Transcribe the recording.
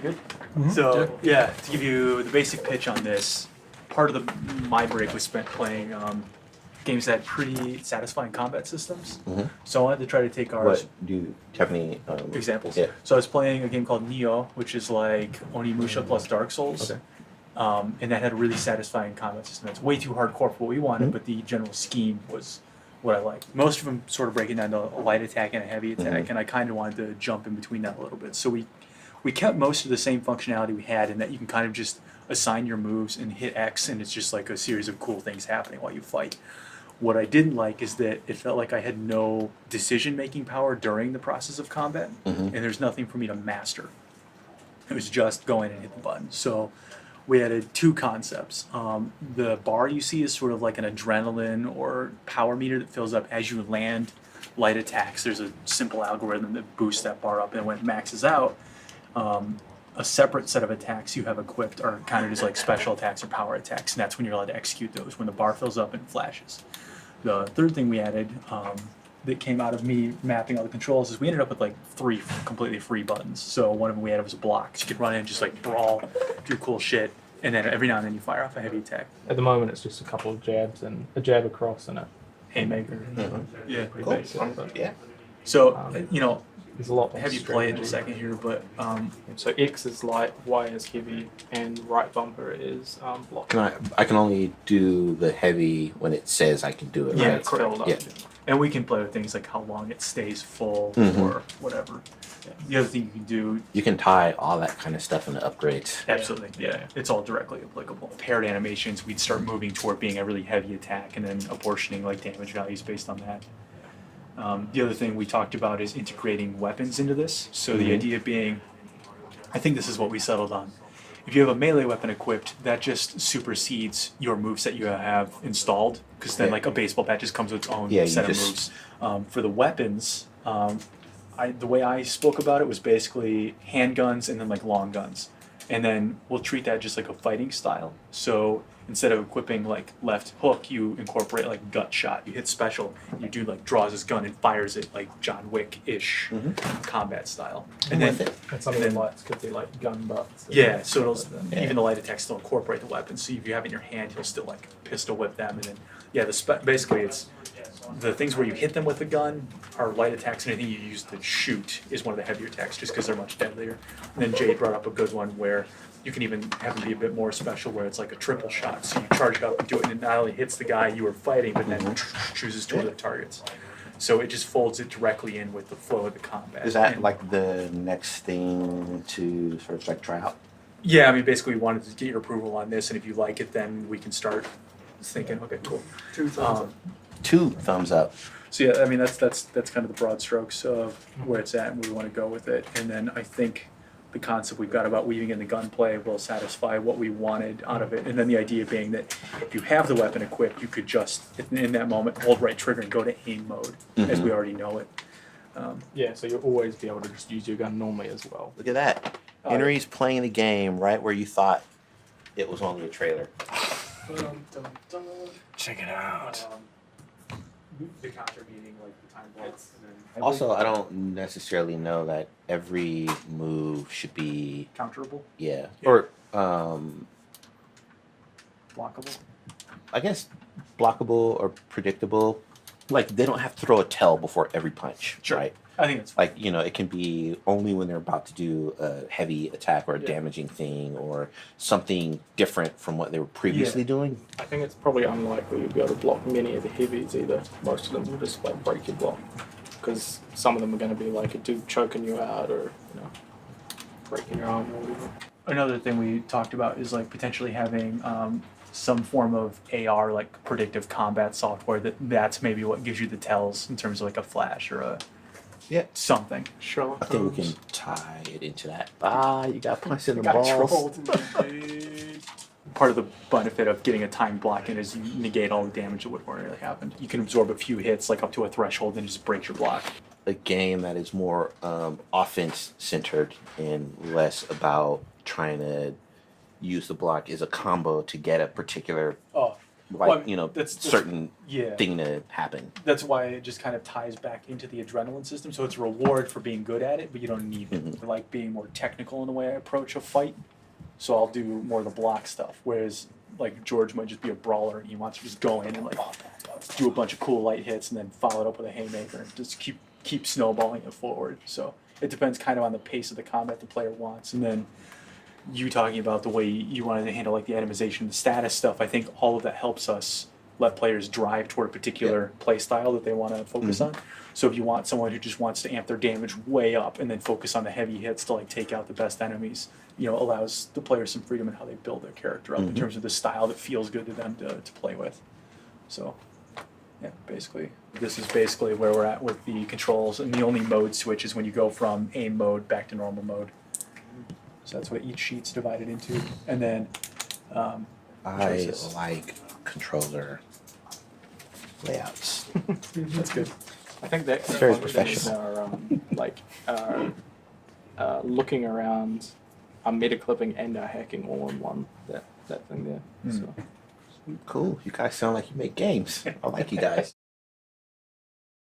Good? So, yeah, to give you the basic pitch on this, part of my break was spent playing games that had pretty satisfying combat systems. So I wanted to try to take ours. What do you have any examples? Yeah. So I was playing a game called Neo, which is like Onimusha plus Dark Souls. Okay. And that had a really satisfying combat system. It's way too hardcore for what we wanted, but the general scheme was what I liked. Most of them sort of breaking down to a light attack and a heavy attack, and I kind of wanted to jump in between that a little bit. So we kept most of the same functionality we had in that you can kind of just assign your moves and hit X, and it's just like a series of cool things happening while you fight. What I didn't like is that it felt like I had no decision-making power during the process of combat, and there's nothing for me to master. It was just go in and hit the button. So we added two concepts. The bar you see is sort of like an adrenaline or power meter that fills up as you land light attacks. There's a simple algorithm that boosts that bar up, and when it maxes out, a separate set of attacks you have equipped are kind of just like special attacks or power attacks, and that's when you're allowed to execute those, when the bar fills up and flashes. The third thing we added that came out of me mapping all the controls is we ended up with like 3 completely free buttons. So one of them we added was a block. So you could run in, just like brawl, do cool shit, and then every now and then you fire off a heavy attack. At the moment, it's just a couple of jabs and a jab across and a haymaker. Yeah. pretty Cool. basic. But Yeah. So, you know, there's a lot. have you play in a second here, but So X is light, Y is heavy, and right bumper is block. I can only do the heavy when it says I can do it. Yeah, right? It's filled up. Yeah. and we can play with things like how long it stays full or whatever. The other thing you can do, You can tie all that kind of stuff into upgrades. absolutely, yeah, it's all directly applicable. Paired animations, we'd start moving toward being a really heavy attack and then apportioning like damage values based on that. The other thing we talked about is integrating weapons into this. So the idea being, I think this is what we settled on. If you have a melee weapon equipped, that just supersedes your moveset you have installed, because then Yeah. like a baseball bat just comes with its own Yeah, you set of just- moves. For the weapons, the way I spoke about it was basically handguns and then like long guns. And then we'll treat that just like a fighting style. So instead of equipping like left hook, you incorporate like gut shot. You hit special, you do like draws his gun and fires it like John Wick-ish combat style. And then And some of the lights could be like gun butts. yeah, so it'll even the light attacks still incorporate the weapon. So if you have it in your hand, you'll still like pistol whip them, and then basically it's the things where you hit them with the gun are light attacks, and anything you use to shoot is one of the heavier attacks, just because they're much deadlier. And then Jade brought up a good one where you can even have them be a bit more special, where it's like a triple shot. So you charge it up and do it, and it not only hits the guy you were fighting, but then chooses two other targets. So it just folds it directly in with the flow of the combat. Is that And- like the next thing to sort of like try out? Yeah, I mean, basically, we wanted to get your approval on this, and if you like it, then we can start thinking, okay, cool. 2 thumbs up. 2 thumbs up. So yeah, I mean, that's kind of the broad strokes of where it's at and where we want to go with it. And then I think the concept we've got about weaving in the gunplay will satisfy what we wanted out of it. And then the idea being that if you have the weapon equipped, you could just, in that moment, hold right trigger and go to aim mode, as we already know it. Yeah, so you'll always be able to just use your gun normally as well. Look at that. Henry's playing the game right where you thought it was only a trailer. Check it out. The counter meaning like the time blocks. Also, I don't necessarily know that every move should be Counterable, yeah. Yeah. Or blockable. I guess blockable or predictable. Like they don't have to throw a tell before every punch, Sure. right? I think that's fine. Like, it can be only when they're about to do a heavy attack or a Yeah. damaging thing or something different from what they were previously doing. I think it's probably unlikely you'll be able to block many of the heavies either. Most of them will just like break your block. Because some of them are going to be like a dude choking you out or, breaking your arm or whatever. Another thing we talked about is like potentially having some form of AR, like predictive combat software. That's maybe what gives you the tells in terms of like a flash or a something. Sherlock I think we Holmes. can tie it into that. You got punched in the Got balls. trolled. Part of the benefit of getting a time block in is you negate all the damage that would ordinarily happen. You can absorb a few hits, like up to a threshold, and just break your block. A game that is more offense centered and less about trying to use the block as a combo to get a particular like Well, I mean, that's that's certain yeah. thing to happen. That's why it just kind of ties back into the adrenaline system. So it's a reward for being good at it, but you don't need it. I like being more technical in the way I approach a fight. So I'll do more of the block stuff. Whereas like George might just be a brawler and he wants to just go in and like do a bunch of cool light hits and then follow it up with a haymaker and just keep snowballing it forward. So it depends kind of on the pace of the combat the player wants. And then you talking about the way you wanted to handle like the itemization, the status stuff, I think all of that helps us let players drive toward a particular play style that they want to focus on. So if you want someone who just wants to amp their damage way up and then focus on the heavy hits to like take out the best enemies, allows the player some freedom in how they build their character up in terms of the style that feels good to them to play with. So yeah, basically this is basically where we're at with the controls, and the only mode switch is when you go from aim mode back to normal mode. So that's what each sheet's divided into. And then I like controller layouts. that's good. I think that It's very functions are looking around, our meta clipping and our hacking all in one. That thing there. So. Cool. You guys sound like you make games. I like you guys.